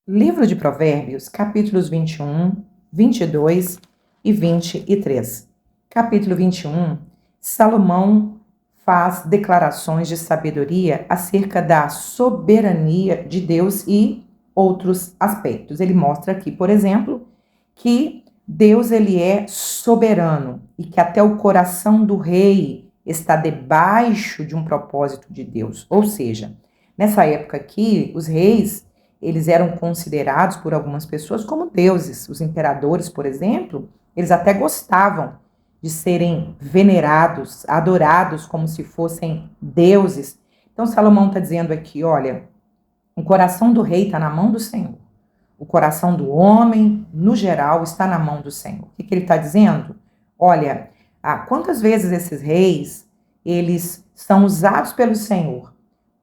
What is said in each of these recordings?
Livro de Provérbios, capítulos 21, 22 e 23. Capítulo 21, Salomão faz declarações de sabedoria acerca da soberania de Deus e outros aspectos. Ele mostra aqui, por exemplo, que Deus ele é soberano e que até o coração do rei está debaixo de um propósito de Deus. Ou seja, nessa época aqui, os reis eles eram considerados por algumas pessoas como deuses. Os imperadores, por exemplo, eles até gostavam de serem venerados, adorados como se fossem deuses. Então Salomão está dizendo aqui, olha, o coração do rei está na mão do Senhor. O coração do homem, no geral, está na mão do Senhor. O que ele está dizendo? Olha, quantas vezes esses reis, eles são usados pelo Senhor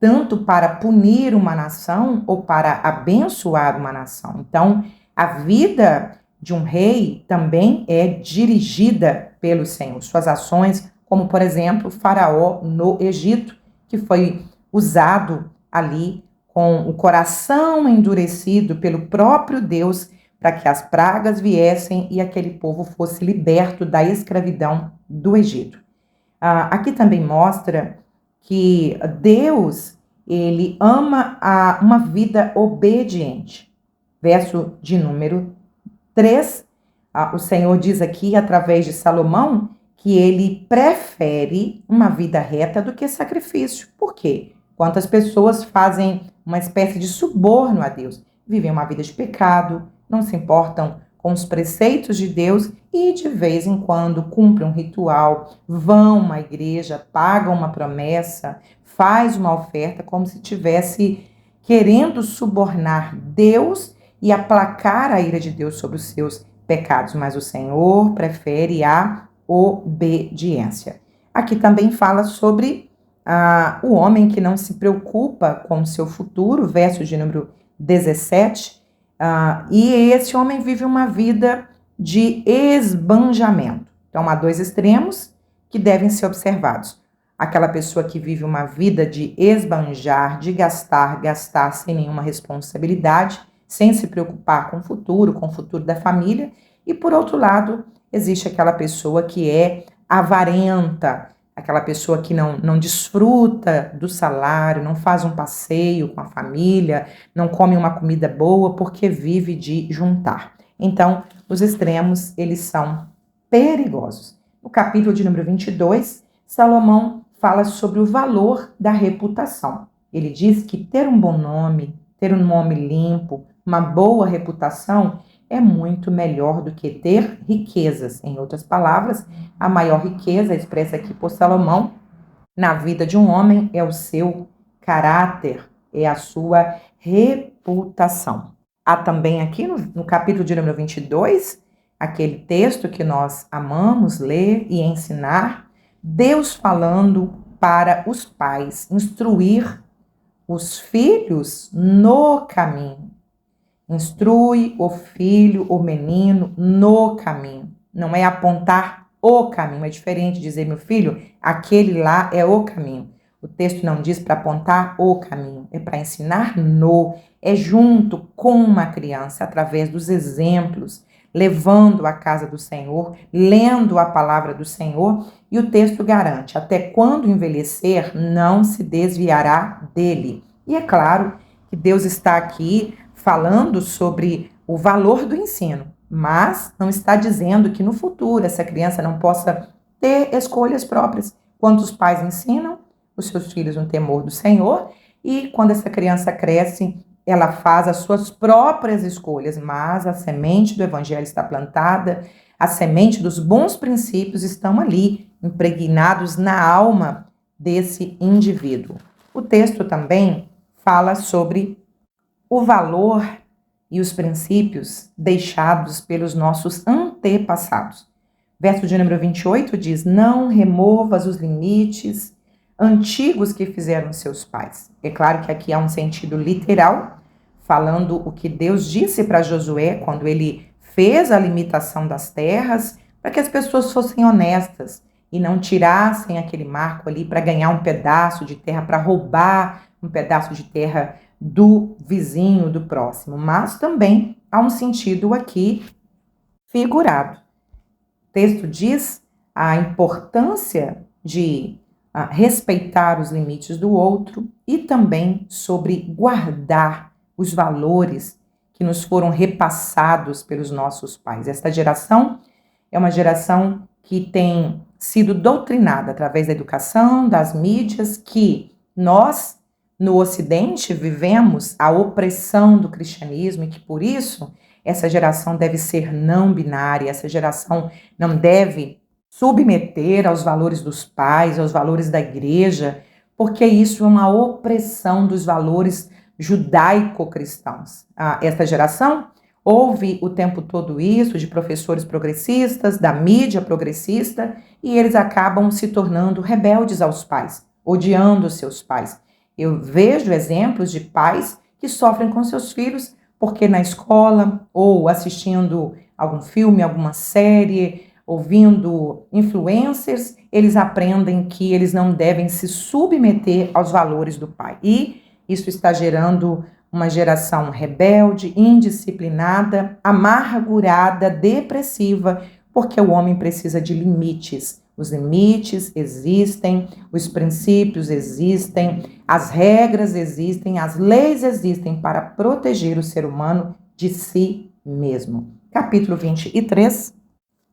tanto para punir uma nação ou para abençoar uma nação. Então, a vida de um rei também é dirigida pelo Senhor. Suas ações, como por exemplo, o Faraó no Egito, que foi usado ali com o coração endurecido pelo próprio Deus para que as pragas viessem e aquele povo fosse liberto da escravidão do Egito. Aqui também mostra que Deus, ele ama uma vida obediente. Verso de número 3, o Senhor diz aqui, através de Salomão, que ele prefere uma vida reta do que sacrifício. Por quê? Quantas pessoas fazem uma espécie de suborno a Deus? Vivem uma vida de pecado, não se importam com os preceitos de Deus e de vez em quando cumprem um ritual, vão à igreja, pagam uma promessa, faz uma oferta como se estivesse querendo subornar Deus e aplacar a ira de Deus sobre os seus pecados, mas o Senhor prefere a obediência. Aqui também fala sobre o homem que não se preocupa com o seu futuro, verso de número 17, e esse homem vive uma vida de esbanjamento. Então, há dois extremos que devem ser observados. Aquela pessoa que vive uma vida de esbanjar, de gastar sem nenhuma responsabilidade, sem se preocupar com o futuro da família. E, por outro lado, existe aquela pessoa que é avarenta, aquela pessoa que não desfruta do salário, não faz um passeio com a família, não come uma comida boa porque vive de juntar. Então, os extremos, eles são perigosos. No capítulo de número 22, Salomão fala sobre o valor da reputação. Ele diz que ter um bom nome, ter um nome limpo, uma boa reputação é muito melhor do que ter riquezas. Em outras palavras, a maior riqueza expressa aqui por Salomão na vida de um homem é o seu caráter, é a sua reputação. Há também aqui no capítulo de número 22, aquele texto que nós amamos ler e ensinar, Deus falando para os pais, instruir os filhos no caminho. Instrui o filho, o menino, no caminho. Não é apontar o caminho, é diferente de dizer, meu filho, aquele lá é o caminho. O texto não diz para apontar o caminho, é para ensinar é junto com uma criança, através dos exemplos, levando à casa do Senhor, lendo a palavra do Senhor, e o texto garante, até quando envelhecer, não se desviará dele. E é claro que Deus está aqui falando sobre o valor do ensino, mas não está dizendo que no futuro essa criança não possa ter escolhas próprias. Quando os pais ensinam os seus filhos um temor do Senhor, e quando essa criança cresce, ela faz as suas próprias escolhas, mas a semente do evangelho está plantada, a semente dos bons princípios estão ali, impregnados na alma desse indivíduo. O texto também fala sobre o valor e os princípios deixados pelos nossos antepassados. Verso de número 28 diz, não removas os limites antigos que fizeram seus pais. É claro que aqui há um sentido literal, falando o que Deus disse para Josué quando ele fez a limitação das terras, para que as pessoas fossem honestas e não tirassem aquele marco ali para ganhar um pedaço de terra, para roubar um pedaço de terra do vizinho, do próximo, mas também há um sentido aqui figurado. O texto diz a importância de respeitar os limites do outro e também sobre guardar os valores que nos foram repassados pelos nossos pais. Esta geração é uma geração que tem sido doutrinada através da educação, das mídias, que nós, no Ocidente, vivemos a opressão do cristianismo e que, por isso, essa geração deve ser não binária, essa geração não deve submeter aos valores dos pais, aos valores da igreja, porque isso é uma opressão dos valores judaico-cristãos. Esta geração ouve o tempo todo isso de professores progressistas, da mídia progressista, e eles acabam se tornando rebeldes aos pais, odiando seus pais. Eu vejo exemplos de pais que sofrem com seus filhos porque na escola ou assistindo algum filme, alguma série, ouvindo influencers, eles aprendem que eles não devem se submeter aos valores do pai. E isso está gerando uma geração rebelde, indisciplinada, amargurada, depressiva, porque o homem precisa de limites. Os limites existem, os princípios existem, as regras existem, as leis existem para proteger o ser humano de si mesmo. Capítulo 23,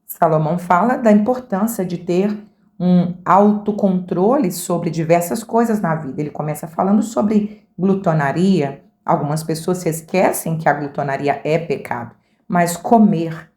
Salomão fala da importância de ter um autocontrole sobre diversas coisas na vida. Ele começa falando sobre glutonaria. Algumas pessoas se esquecem que a glutonaria é pecado, mas comer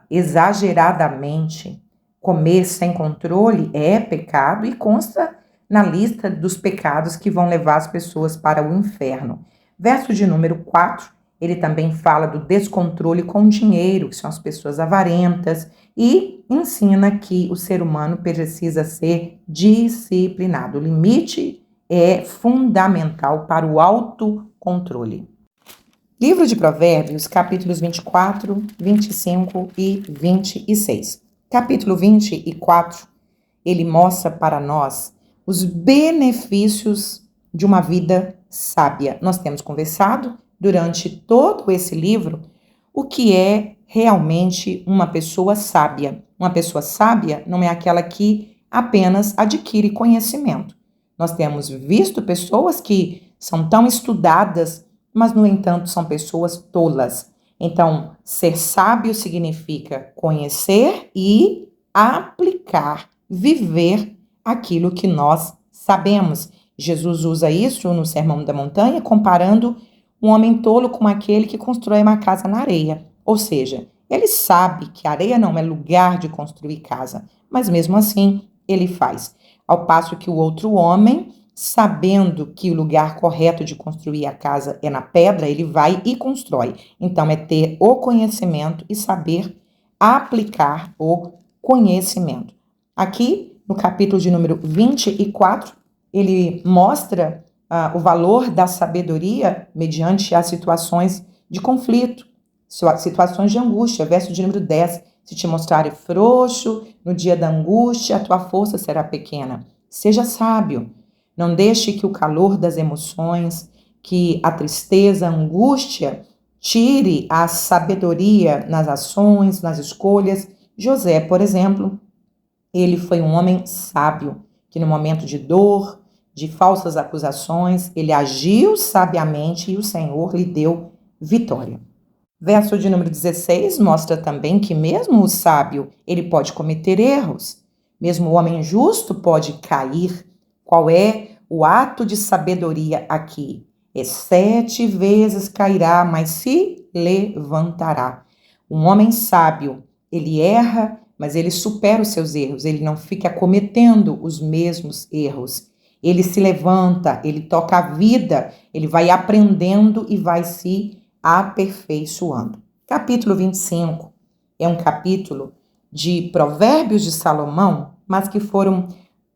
exageradamente, comer sem controle é pecado e consta na lista dos pecados que vão levar as pessoas para o inferno. Verso de número 4, ele também fala do descontrole com o dinheiro, que são as pessoas avarentas, e ensina que o ser humano precisa ser disciplinado. O limite é fundamental para o autocontrole. Livro de Provérbios, capítulos 24, 25 e 26. Capítulo 24, ele mostra para nós os benefícios de uma vida sábia. Nós temos conversado durante todo esse livro o que é realmente uma pessoa sábia. Uma pessoa sábia não é aquela que apenas adquire conhecimento. Nós temos visto pessoas que são tão estudadas, mas, no entanto, são pessoas tolas. Então, ser sábio significa conhecer e aplicar, viver aquilo que nós sabemos. Jesus usa isso no Sermão da Montanha, comparando um homem tolo com aquele que constrói uma casa na areia. Ou seja, ele sabe que a areia não é lugar de construir casa, mas mesmo assim ele faz. Ao passo que o outro homem, sabendo que o lugar correto de construir a casa é na pedra, ele vai e constrói. Então é ter o conhecimento e saber aplicar o conhecimento. Aqui, no capítulo de número 24, ele mostra o valor da sabedoria mediante as situações de conflito, situações de angústia. Verso de número 10, se te mostrares frouxo no dia da angústia, a tua força será pequena. Seja sábio, não deixe que o calor das emoções, que a tristeza, a angústia, tire a sabedoria nas ações, nas escolhas. José, por exemplo, ele foi um homem sábio, que no momento de dor, de falsas acusações, ele agiu sabiamente e o Senhor lhe deu vitória. Verso de número 16 mostra também que mesmo o sábio, ele pode cometer erros. Mesmo o homem justo pode cair. Qual é o ato de sabedoria aqui? 7 vezes cairá, mas se levantará. Um homem sábio, ele erra, mas ele supera os seus erros. Ele não fica cometendo os mesmos erros. Ele se levanta, ele toca a vida, ele vai aprendendo e vai se aperfeiçoando. Capítulo 25 é um capítulo de Provérbios de Salomão, mas que foram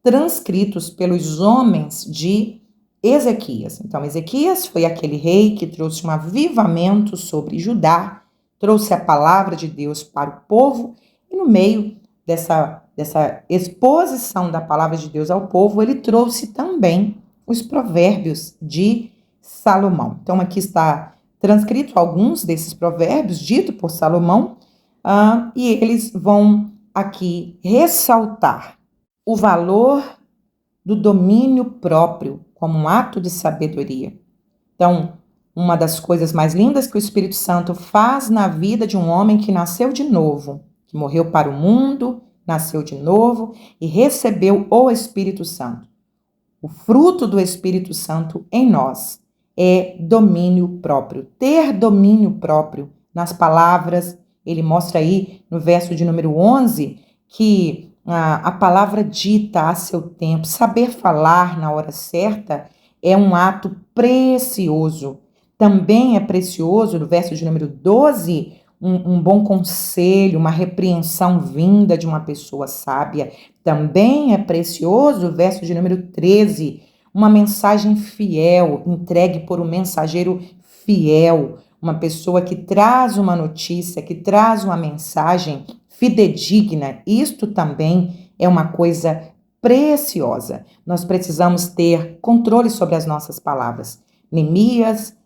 transcritos pelos homens de Ezequias. Então, Ezequias foi aquele rei que trouxe um avivamento sobre Judá, trouxe a palavra de Deus para o povo, e no meio dessa exposição da palavra de Deus ao povo, ele trouxe também os provérbios de Salomão. Então, aqui está transcrito alguns desses provérbios dito por Salomão, e eles vão aqui ressaltar o valor do domínio próprio como um ato de sabedoria. Então, uma das coisas mais lindas que o Espírito Santo faz na vida de um homem que nasceu de novo, que morreu para o mundo, nasceu de novo e recebeu o Espírito Santo. O fruto do Espírito Santo em nós é domínio próprio. Ter domínio próprio nas palavras, ele mostra aí no verso de número 11 que a palavra dita a seu tempo, saber falar na hora certa é um ato precioso. Também é precioso, no verso de número 12, um bom conselho, uma repreensão vinda de uma pessoa sábia. Também é precioso, o verso de número 13, uma mensagem fiel, entregue por um mensageiro fiel, uma pessoa que traz uma notícia, que traz uma mensagem fidedigna. Isto também é uma coisa preciosa. Nós precisamos ter controle sobre as nossas palavras. Neemias,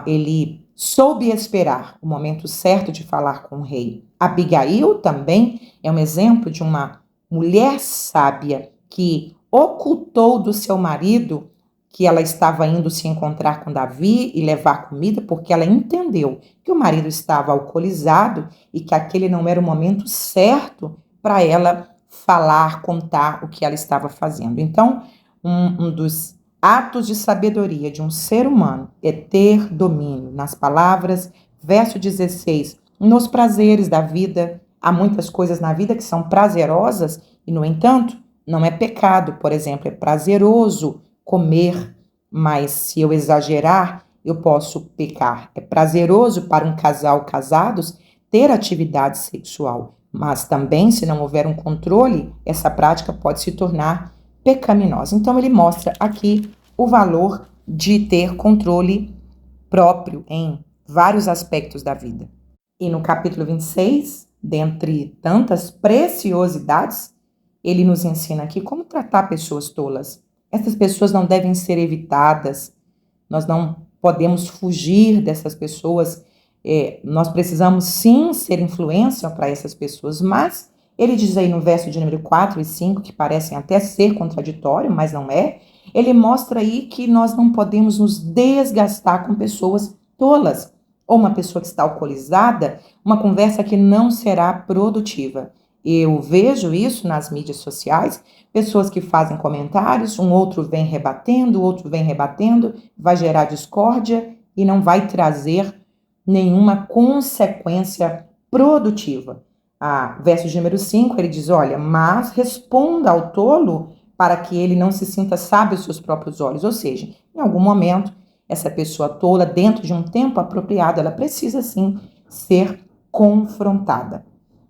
ele soube esperar o momento certo de falar com o rei. Abigail também é um exemplo de uma mulher sábia que ocultou do seu marido que ela estava indo se encontrar com Davi e levar comida, porque ela entendeu que o marido estava alcoolizado e que aquele não era o momento certo para ela falar, contar o que ela estava fazendo. Então, um dos atos de sabedoria de um ser humano é ter domínio nas palavras. Verso 16, nos prazeres da vida. Há muitas coisas na vida que são prazerosas e, no entanto, não é pecado. Por exemplo, é prazeroso comer, mas se eu exagerar, eu posso pecar. É prazeroso para um casal casados ter atividade sexual, mas também, se não houver um controle, essa prática pode se tornar pecaminosa. Então, ele mostra aqui o valor de ter controle próprio em vários aspectos da vida. E no capítulo 26, dentre tantas preciosidades, ele nos ensina aqui como tratar pessoas tolas. Essas pessoas não devem ser evitadas, nós não podemos fugir dessas pessoas, nós precisamos sim ser influência para essas pessoas, mas ele diz aí no verso de número 4 e 5, que parecem até ser contraditório, mas não é, ele mostra aí que nós não podemos nos desgastar com pessoas tolas, ou uma pessoa que está alcoolizada, uma conversa que não será produtiva. Eu vejo isso nas mídias sociais, pessoas que fazem comentários, um outro vem rebatendo, o outro vem rebatendo, vai gerar discórdia e não vai trazer nenhuma consequência produtiva. Verso de número 5, ele diz, olha, mas responda ao tolo para que ele não se sinta sábio aos seus próprios olhos. Ou seja, em algum momento, essa pessoa tola, dentro de um tempo apropriado, ela precisa sim ser confrontada.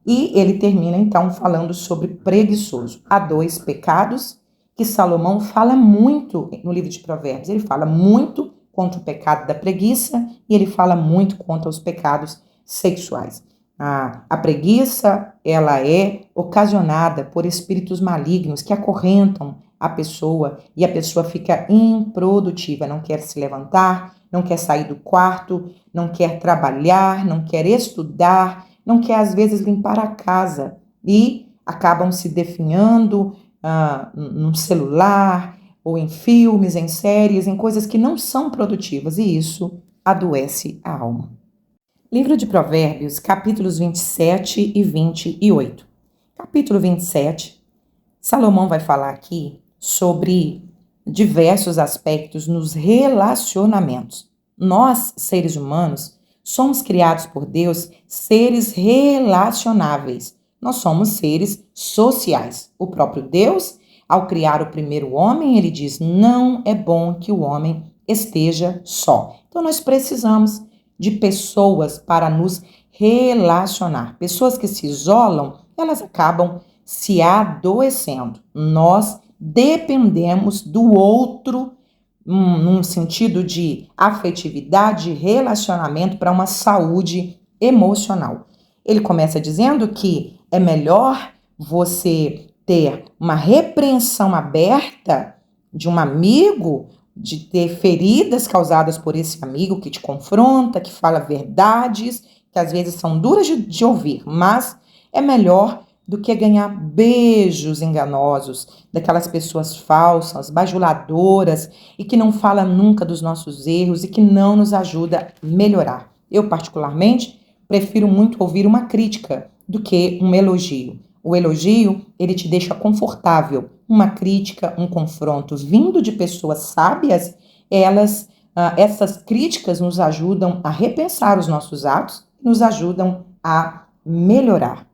E ele termina então falando sobre preguiçoso. Há dois pecados que Salomão fala muito no livro de Provérbios. Ele fala muito contra o pecado da preguiça e ele fala muito contra os pecados sexuais. A preguiça, ela é ocasionada por espíritos malignos que acorrentam a pessoa e a pessoa fica improdutiva, não quer se levantar, não quer sair do quarto, não quer trabalhar, não quer estudar, não quer às vezes limpar a casa e acabam se definhando num celular ou em filmes, em séries, em coisas que não são produtivas e isso adoece a alma. Livro de Provérbios, capítulos 27 e 28. Capítulo 27, Salomão vai falar aqui sobre diversos aspectos nos relacionamentos. Nós, seres humanos, somos criados por Deus seres relacionáveis. Nós somos seres sociais. O próprio Deus, ao criar o primeiro homem, ele diz, não é bom que o homem esteja só. Então, nós precisamos de pessoas para nos relacionar. Pessoas que se isolam, elas acabam se adoecendo. Nós dependemos do outro num sentido de afetividade, relacionamento para uma saúde emocional. Ele começa dizendo que é melhor você ter uma repreensão aberta de um amigo de ter feridas causadas por esse amigo que te confronta, que fala verdades, que às vezes são duras de ouvir, mas é melhor do que ganhar beijos enganosos daquelas pessoas falsas, bajuladoras e que não fala nunca dos nossos erros e que não nos ajuda a melhorar. Eu, particularmente, prefiro muito ouvir uma crítica do que um elogio. O elogio, ele te deixa confortável. Uma crítica, um confronto vindo de pessoas sábias, essas críticas nos ajudam a repensar os nossos atos, nos ajudam a melhorar.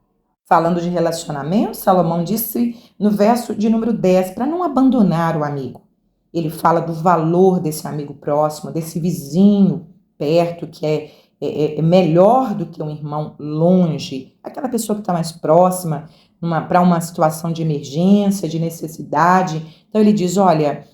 Falando de relacionamento, Salomão disse no verso de número 10, para não abandonar o amigo. Ele fala do valor desse amigo próximo, desse vizinho perto, que é melhor do que um irmão longe, aquela pessoa que está mais próxima para uma situação de emergência, de necessidade. Então ele diz, olha,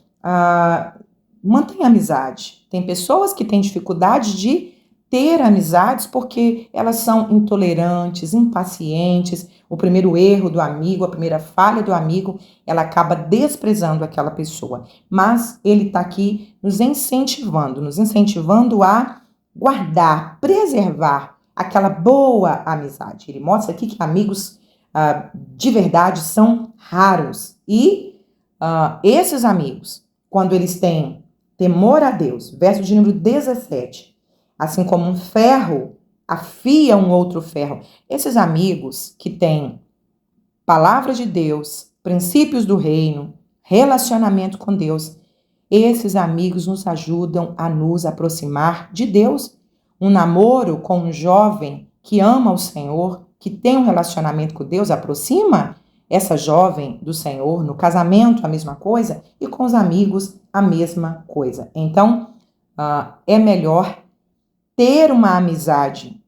mantenha amizade. Tem pessoas que têm dificuldade de ter amizades porque elas são intolerantes, impacientes. O primeiro erro do amigo, a primeira falha do amigo, ela acaba desprezando aquela pessoa. Mas ele está aqui nos incentivando a guardar, preservar aquela boa amizade. Ele mostra aqui que amigos de verdade são raros. E esses amigos, quando eles têm temor a Deus, verso de número 17, assim como um ferro afia um outro ferro. Esses amigos que têm palavra de Deus, princípios do reino, relacionamento com Deus, esses amigos nos ajudam a nos aproximar de Deus. Um namoro com um jovem que ama o Senhor, que tem um relacionamento com Deus, aproxima essa jovem do Senhor. No casamento, a mesma coisa, e com os amigos, a mesma coisa. Então, é melhor ter uma amizade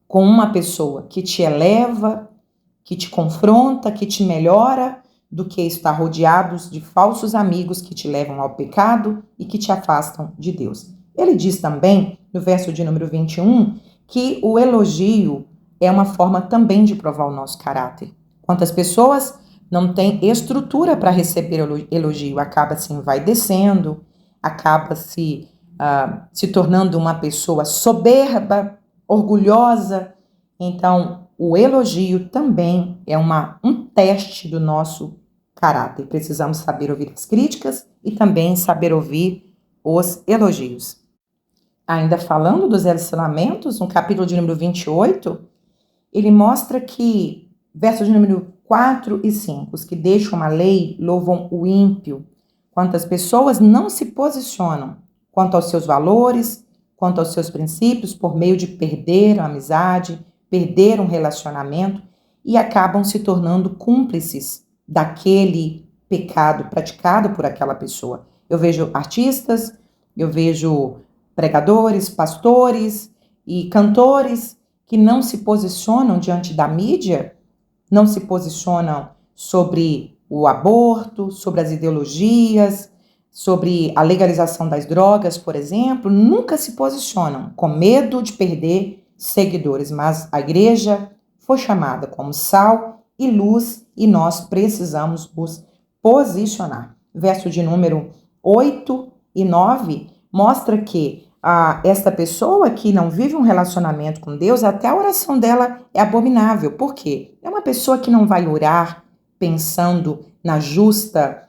com uma pessoa que te eleva, que te confronta, que te melhora, do que estar rodeados de falsos amigos que te levam ao pecado e que te afastam de Deus. Ele diz também, no verso de número 21, que o elogio é uma forma também de provar o nosso caráter. Quantas pessoas não têm estrutura para receber elogio, acaba se envaidecendo, acaba se tornando uma pessoa soberba, orgulhosa. Então, o elogio também é um teste do nosso caráter. Precisamos saber ouvir as críticas e também saber ouvir os elogios. Ainda falando dos relacionamentos, no capítulo de número 28, ele mostra que, versos de número 4 e 5, os que deixam a lei louvam o ímpio. Quantas pessoas não se posicionam quanto aos seus valores, quanto aos seus princípios, por meio de perder a amizade, perder um relacionamento e acabam se tornando cúmplices daquele pecado praticado por aquela pessoa. Eu vejo artistas, eu vejo pregadores, pastores e cantores que não se posicionam diante da mídia, não se posicionam sobre o aborto, sobre as ideologias, sobre a legalização das drogas, por exemplo, nunca se posicionam com medo de perder seguidores, mas a igreja foi chamada como sal e luz e nós precisamos nos posicionar. Verso de número 8 e 9 mostra que esta pessoa que não vive um relacionamento com Deus, até a oração dela é abominável. Por quê? É uma pessoa que não vai orar pensando na justa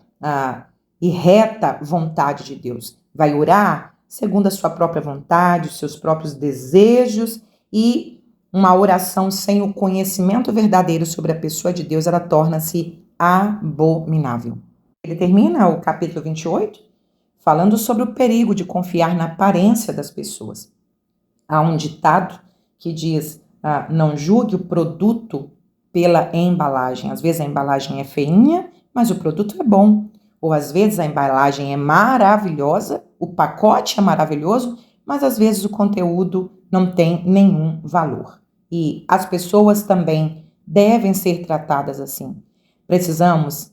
e reta vontade de Deus. Vai orar segundo a sua própria vontade, os seus próprios desejos, e uma oração sem o conhecimento verdadeiro sobre a pessoa de Deus, ela torna-se abominável. Ele termina o capítulo 28 falando sobre o perigo de confiar na aparência das pessoas. Há um ditado que diz, não julgue o produto pela embalagem. Às vezes a embalagem é feinha, mas o produto é bom. Ou às vezes a embalagem é maravilhosa, o pacote é maravilhoso, mas às vezes o conteúdo não tem nenhum valor. E as pessoas também devem ser tratadas assim. Precisamos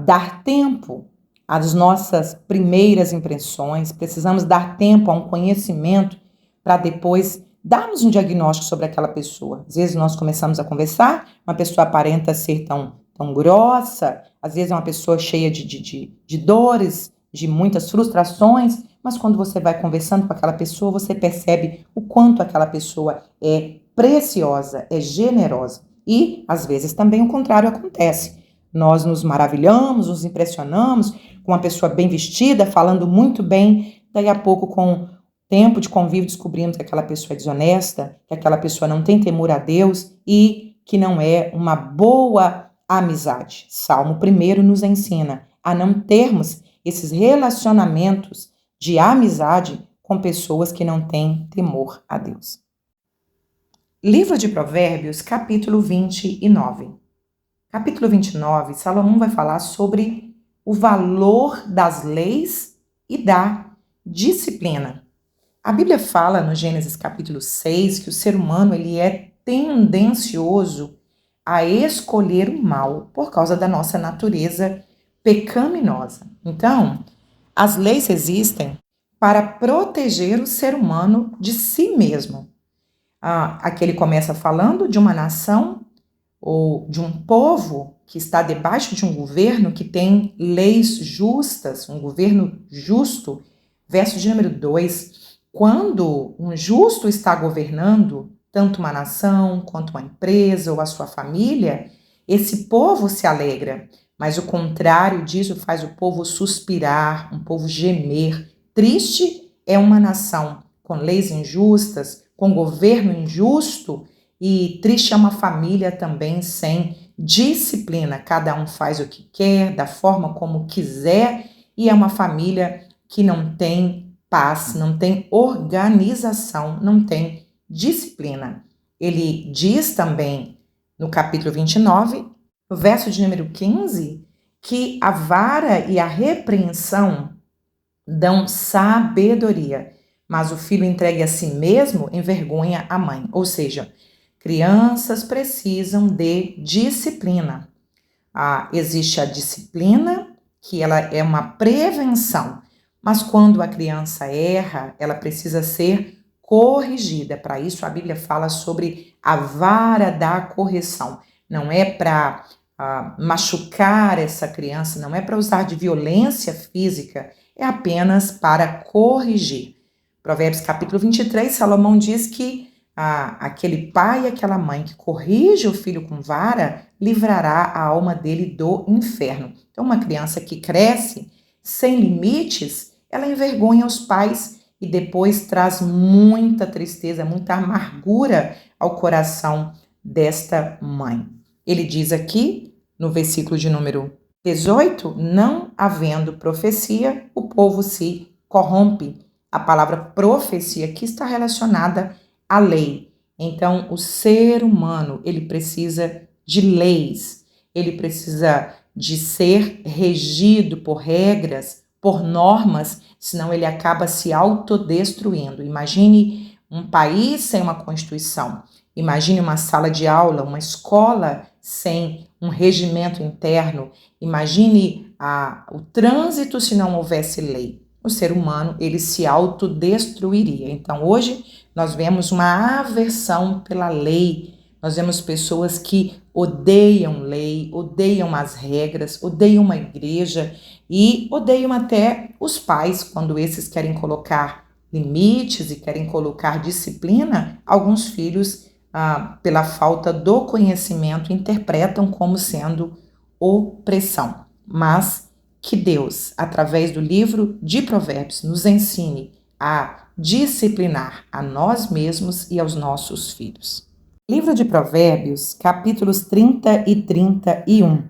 dar tempo às nossas primeiras impressões, precisamos dar tempo a um conhecimento para depois darmos um diagnóstico sobre aquela pessoa. Às vezes nós começamos a conversar, uma pessoa aparenta ser tão grossa, às vezes é uma pessoa cheia de dores de muitas frustrações, mas quando você vai conversando com aquela pessoa, você percebe o quanto aquela pessoa é preciosa, é generosa. E, às vezes, também o contrário acontece. Nós nos maravilhamos, nos impressionamos com uma pessoa bem vestida, falando muito bem, daí a pouco, com tempo de convívio, descobrimos que aquela pessoa é desonesta, que aquela pessoa não tem temor a Deus e que não é uma boa amizade. Salmo 1 nos ensina a não termos esses relacionamentos de amizade com pessoas que não têm temor a Deus. Livro de Provérbios, capítulo 29. Capítulo 29, Salomão vai falar sobre o valor das leis e da disciplina. A Bíblia fala no Gênesis capítulo 6 que o ser humano ele é tendencioso a escolher o mal por causa da nossa natureza pecaminosa. Então, as leis existem para proteger o ser humano de si mesmo. Aqui ele começa falando de uma nação ou de um povo que está debaixo de um governo que tem leis justas, um governo justo. Verso de número 2, quando um justo está governando tanto uma nação quanto uma empresa ou a sua família, esse povo se alegra, mas o contrário disso faz o povo suspirar, um povo gemer. Triste é uma nação com leis injustas, com governo injusto, e triste é uma família também sem disciplina. Cada um faz o que quer, da forma como quiser, e é uma família que não tem paz, não tem organização, não tem disciplina. Ele diz também no capítulo 29, no verso de número 15, que a vara e a repreensão dão sabedoria, mas o filho entregue a si mesmo envergonha a mãe. Ou seja, crianças precisam de disciplina. Existe a disciplina, que ela é uma prevenção, mas quando a criança erra, ela precisa ser corrigida. Para isso, a Bíblia fala sobre a vara da correção. Não é para machucar essa criança, não é para usar de violência física, é apenas para corrigir. Provérbios capítulo 23, Salomão diz que aquele pai e aquela mãe que corrige o filho com vara livrará a alma dele do inferno. Então, uma criança que cresce sem limites, ela envergonha os pais e depois traz muita tristeza, muita amargura ao coração desta mãe. Ele diz aqui, no versículo de número 18, não havendo profecia, o povo se corrompe. A palavra profecia aqui está relacionada à lei. Então, o ser humano, ele precisa de leis, ele precisa de ser regido por regras, por normas, senão ele acaba se autodestruindo. Imagine um país sem uma constituição, imagine uma sala de aula, uma escola sem um regimento interno, imagine o trânsito se não houvesse lei. O ser humano, ele se autodestruiria. Então, hoje, nós vemos uma aversão pela lei. Nós vemos pessoas que odeiam lei, odeiam as regras, odeiam uma igreja e odeiam até os pais quando esses querem colocar limites e querem colocar disciplina. Alguns filhos, pela falta do conhecimento, interpretam como sendo opressão. Mas que Deus, através do livro de Provérbios, nos ensine a disciplinar a nós mesmos e aos nossos filhos. Livro de Provérbios, capítulos 30 e 31.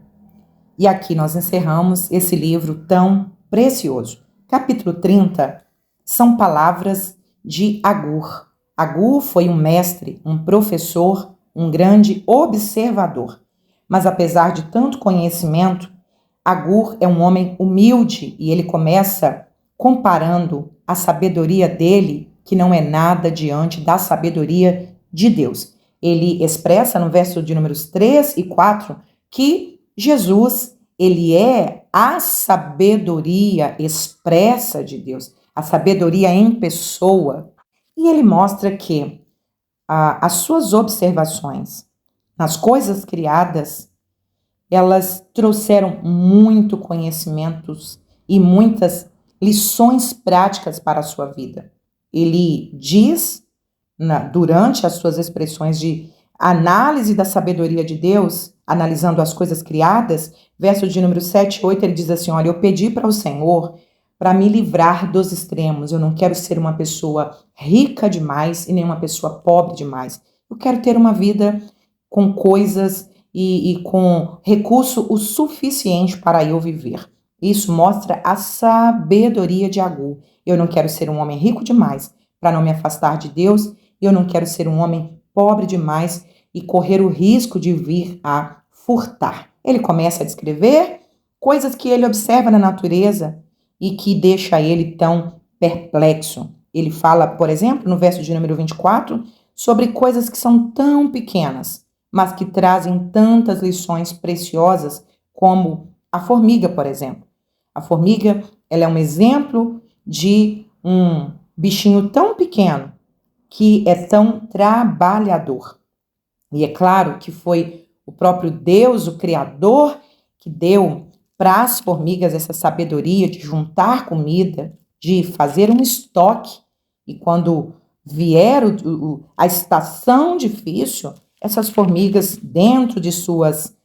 E aqui nós encerramos esse livro tão precioso. Capítulo 30 são palavras de Agur. Agur foi um mestre, um professor, um grande observador. Mas apesar de tanto conhecimento, Agur é um homem humilde e ele começa comparando a sabedoria dele, que não é nada diante da sabedoria de Deus. Ele expressa no verso de números 3 e 4 que Jesus, ele é a sabedoria expressa de Deus, a sabedoria em pessoa. E ele mostra que as suas observações nas coisas criadas, elas trouxeram muito conhecimentos e muitas lições práticas para a sua vida. Ele diz, durante as suas expressões de análise da sabedoria de Deus, analisando as coisas criadas, verso de número 7 e 8, ele diz assim, olha, eu pedi para o Senhor para me livrar dos extremos. Eu não quero ser uma pessoa rica demais e nem uma pessoa pobre demais. Eu quero ter uma vida com coisas e com recurso o suficiente para eu viver. Isso mostra a sabedoria de Agur. Eu não quero ser um homem rico demais para não me afastar de Deus. Eu não quero ser um homem pobre demais e correr o risco de vir a furtar. Ele começa a descrever coisas que ele observa na natureza e que deixa ele tão perplexo. Ele fala, por exemplo, no verso de número 24, sobre coisas que são tão pequenas, mas que trazem tantas lições preciosas, como a formiga, por exemplo. A formiga, ela é um exemplo de um bichinho tão pequeno que é tão trabalhador. E é claro que foi o próprio Deus, o Criador, que deu para as formigas essa sabedoria de juntar comida, de fazer um estoque. E quando vier a estação difícil, essas formigas, dentro de suas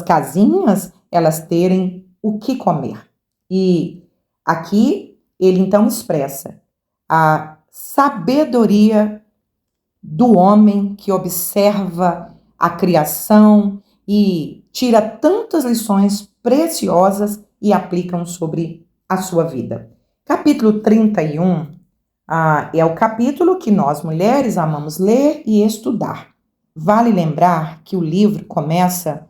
casinhas, elas terem o que comer. E aqui ele então expressa a sabedoria do homem que observa a criação e tira tantas lições preciosas e aplicam sobre a sua vida. Capítulo 31 é o capítulo que nós mulheres amamos ler e estudar. Vale lembrar que o livro começa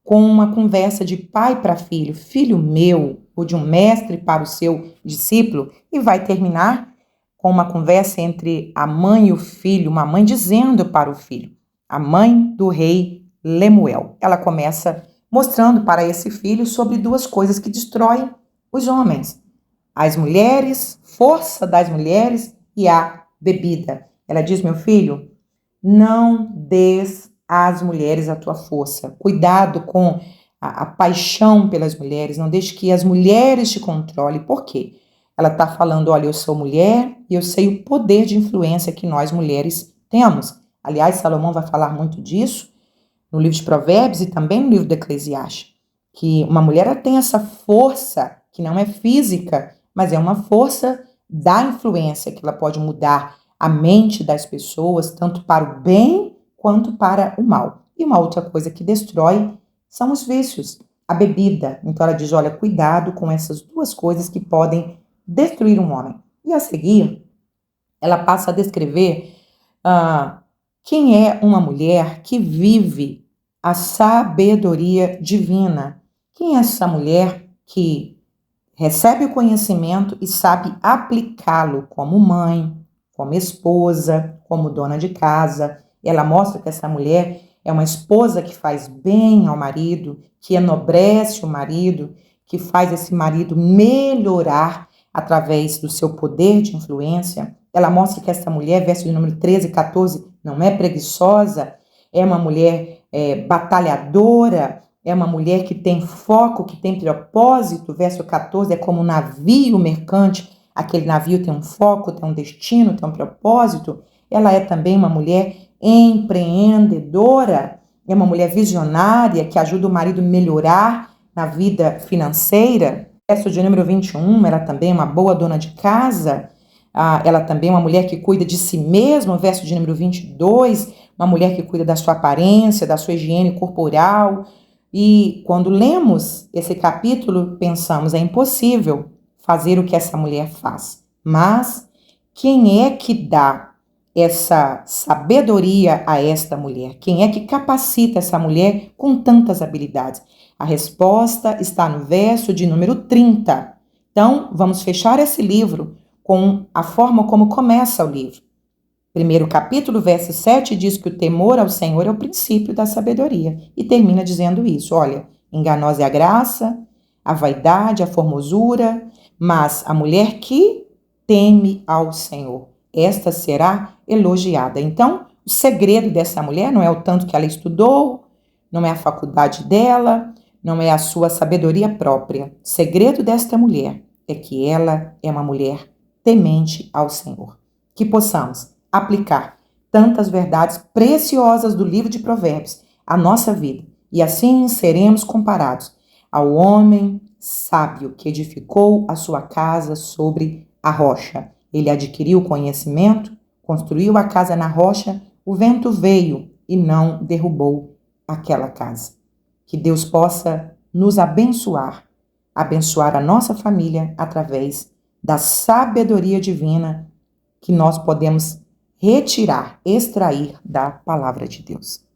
com uma conversa de pai para filho, filho meu, ou de um mestre para o seu discípulo, e vai terminar com uma conversa entre a mãe e o filho, uma mãe dizendo para o filho, a mãe do rei Lemuel. Ela começa mostrando para esse filho sobre duas coisas que destroem os homens: as mulheres, força das mulheres e a bebida. Ela diz, meu filho, não des às mulheres a tua força. Cuidado com a paixão pelas mulheres, não deixe que as mulheres te controlem. Por quê? Ela está falando, olha, eu sou mulher e eu sei o poder de influência que nós mulheres temos. Aliás, Salomão vai falar muito disso no livro de Provérbios e também no livro do Eclesiastes, que uma mulher tem essa força que não é física, mas é uma força da influência, que ela pode mudar a mente das pessoas, tanto para o bem quanto para o mal. E uma outra coisa que destrói são os vícios, a bebida. Então ela diz, olha, cuidado com essas duas coisas que podem destruir um homem. E a seguir, ela passa a descrever quem é uma mulher que vive a sabedoria divina. Quem é essa mulher que recebe o conhecimento e sabe aplicá-lo como mãe, como esposa, como dona de casa. Ela mostra que essa mulher é uma esposa que faz bem ao marido, que enobrece o marido, que faz esse marido melhorar através do seu poder de influência. Ela mostra que essa mulher, verso de número 13 e 14, não é preguiçosa, é uma mulher batalhadora, é uma mulher que tem foco, que tem propósito. Verso 14, é como um navio mercante. Aquele navio tem um foco, tem um destino, tem um propósito. Ela é também uma mulher empreendedora, é uma mulher visionária que ajuda o marido a melhorar na vida financeira. Verso de número 21, ela também é uma boa dona de casa. Ela também é uma mulher que cuida de si mesma. Verso de número 22, uma mulher que cuida da sua aparência, da sua higiene corporal. E quando lemos esse capítulo, pensamos, é impossível fazer o que essa mulher faz. Mas quem é que dá essa sabedoria a esta mulher? Quem é que capacita essa mulher com tantas habilidades? A resposta está no verso de número 30. Então, vamos fechar esse livro com a forma como começa o livro. Primeiro capítulo, verso 7, diz que o temor ao Senhor é o princípio da sabedoria. E termina dizendo isso, olha, enganosa é a graça, a vaidade, a formosura, mas a mulher que teme ao Senhor, esta será elogiada. Então, o segredo dessa mulher não é o tanto que ela estudou, não é a faculdade dela, não é a sua sabedoria própria. O segredo desta mulher é que ela é uma mulher temente ao Senhor. Que possamos aplicar tantas verdades preciosas do livro de Provérbios à nossa vida, e assim seremos comparados ao homem sábio que edificou a sua casa sobre a rocha. Ele adquiriu conhecimento, construiu a casa na rocha, o vento veio e não derrubou aquela casa. Que Deus possa nos abençoar a nossa família através da sabedoria divina que nós podemos retirar, extrair da palavra de Deus.